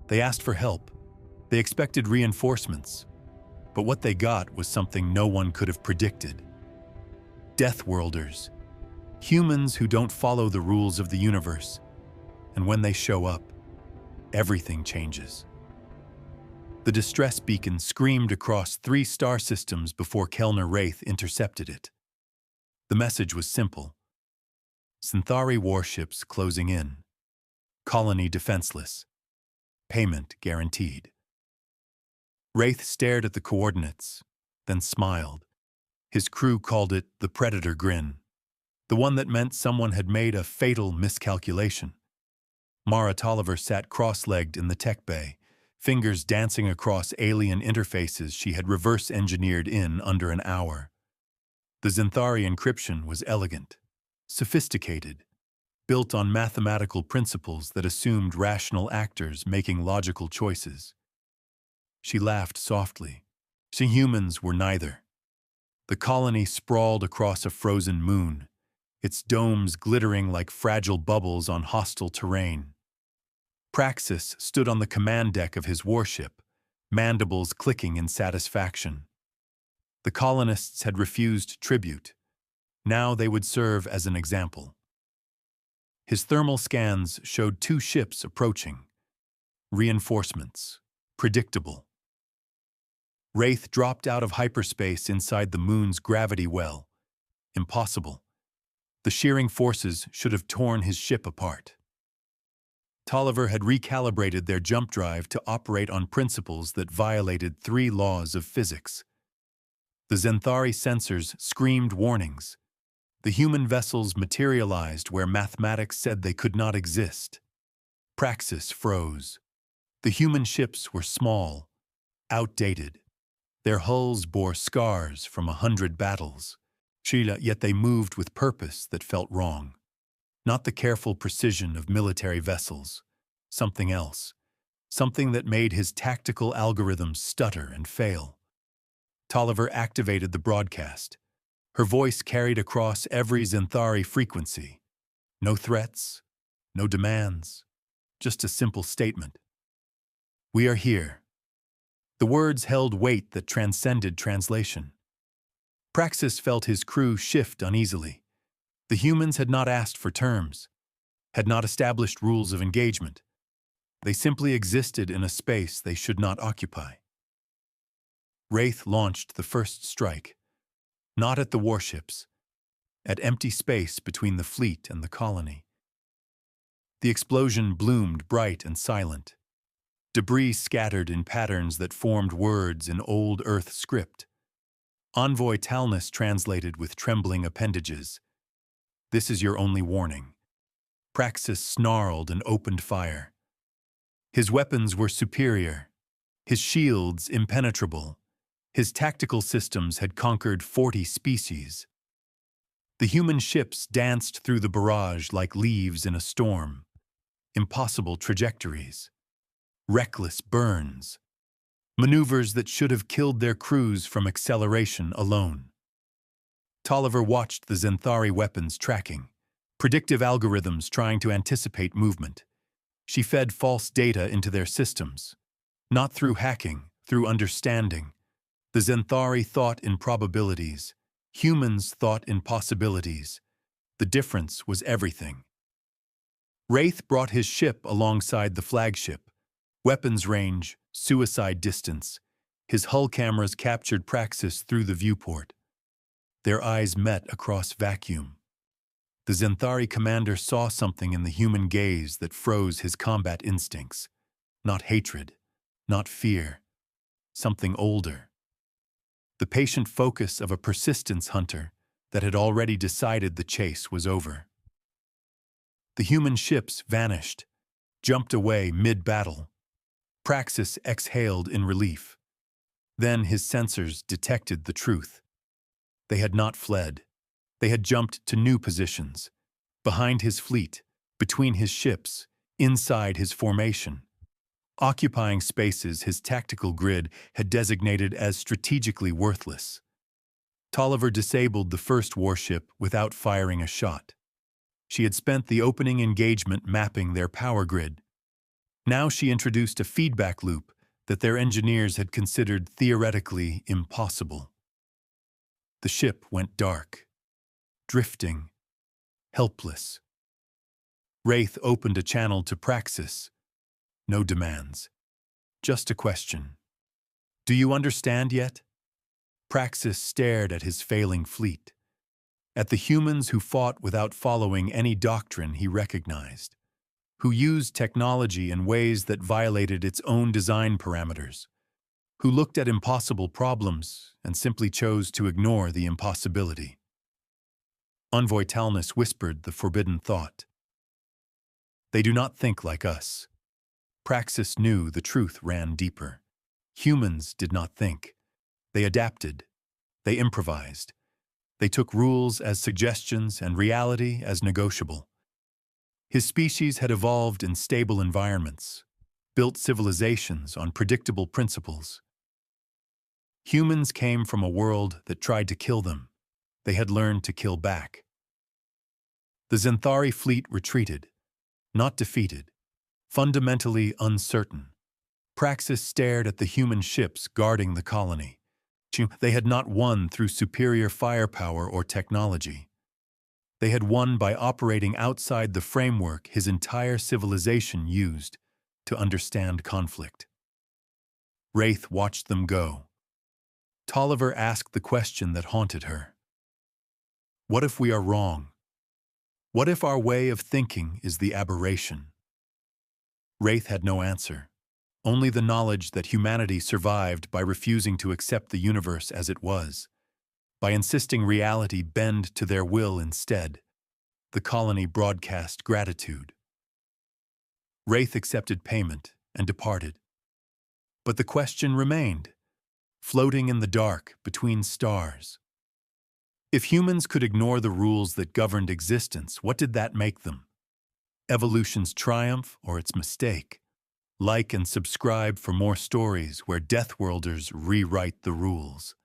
They asked for help. They expected reinforcements. But what they got was something no one could have predicted. Deathworlders. Humans who don't follow the rules of the universe. And when they show up, everything changes. The distress beacon screamed across 3 star systems before Kelner Raith intercepted it. The message was simple. Xenthari warships closing in. Colony defenseless. Payment guaranteed. Raith stared at the coordinates, then smiled. His crew called it the Predator grin, the one that meant someone had made a fatal miscalculation. Mara Tolliver sat cross-legged in the tech bay, fingers dancing across alien interfaces she had reverse-engineered in under an hour. The Xenthari encryption was elegant, sophisticated, built on mathematical principles that assumed rational actors making logical choices. She laughed softly. She humans were neither. The colony sprawled across a frozen moon, its domes glittering like fragile bubbles on hostile terrain. Praxis stood on the command deck of his warship, mandibles clicking in satisfaction. The colonists had refused tribute. Now they would serve as an example. His thermal scans showed 2 ships approaching. Reinforcements. Predictable. Raith dropped out of hyperspace inside the moon's gravity well. Impossible. The shearing forces should have torn his ship apart. Tolliver had recalibrated their jump drive to operate on principles that violated 3 laws of physics. The Xenthari sensors screamed warnings. The human vessels materialized where mathematics said they could not exist. Praxis froze. The human ships were small, outdated. Their hulls bore scars from 100 battles. Yet they moved with purpose that felt wrong. Not the careful precision of military vessels. Something else. Something that made his tactical algorithms stutter and fail. Tolliver activated the broadcast. Her voice carried across every Xenthari frequency. No threats, no demands, just a simple statement. We are here. The words held weight that transcended translation. Praxis felt his crew shift uneasily. The humans had not asked for terms, had not established rules of engagement. They simply existed in a space they should not occupy. Raith launched the first strike, not at the warships, at empty space between the fleet and the colony. The explosion bloomed bright and silent. Debris scattered in patterns that formed words in old Earth script. Envoy Talnus translated with trembling appendages. This is your only warning. Praxis snarled and opened fire. His weapons were superior, his shields impenetrable. His tactical systems had conquered 40 species. The human ships danced through the barrage like leaves in a storm. Impossible trajectories. Reckless burns. Maneuvers that should have killed their crews from acceleration alone. Tolliver watched the Xenthari weapons tracking, predictive algorithms trying to anticipate movement. She fed false data into their systems. Not through hacking, through understanding. The Xenthari thought in probabilities. Humans thought in possibilities. The difference was everything. Raith brought his ship alongside the flagship. Weapons range, suicide distance. His hull cameras captured Praxis through the viewport. Their eyes met across vacuum. The Xenthari commander saw something in the human gaze that froze his combat instincts. Not hatred, not fear. Something older. The patient focus of a persistence hunter that had already decided the chase was over. The human ships vanished, jumped away mid-battle. Praxis exhaled in relief. Then his sensors detected the truth. They had not fled. They had jumped to new positions. Behind his fleet, between his ships, inside his formation. Occupying spaces his tactical grid had designated as strategically worthless. Tolliver disabled the first warship without firing a shot. She had spent the opening engagement mapping their power grid. Now she introduced a feedback loop that their engineers had considered theoretically impossible. The ship went dark, drifting, helpless. Raith opened a channel to Praxis. No demands. Just a question. Do you understand yet? Praxis stared at his failing fleet, at the humans who fought without following any doctrine he recognized, who used technology in ways that violated its own design parameters, who looked at impossible problems and simply chose to ignore the impossibility. Envoy Talnus whispered the forbidden thought. They do not think like us. Praxis knew the truth ran deeper. Humans did not think. They adapted. They improvised. They took rules as suggestions and reality as negotiable. His species had evolved in stable environments, built civilizations on predictable principles. Humans came from a world that tried to kill them. They had learned to kill back. The Xenthari fleet retreated, not defeated, fundamentally uncertain. Praxis stared at the human ships guarding the colony. They had not won through superior firepower or technology. They had won by operating outside the framework his entire civilization used to understand conflict. Raith watched them go. Tolliver asked the question that haunted her. What if we are wrong? What if our way of thinking is the aberration? Raith had no answer, only the knowledge that humanity survived by refusing to accept the universe as it was, by insisting reality bend to their will instead. The colony broadcast gratitude. Raith accepted payment and departed. But the question remained, floating in the dark between stars. If humans could ignore the rules that governed existence, what did that make them? Evolution's triumph or its mistake? Like and subscribe for more stories where Deathworlders rewrite the rules.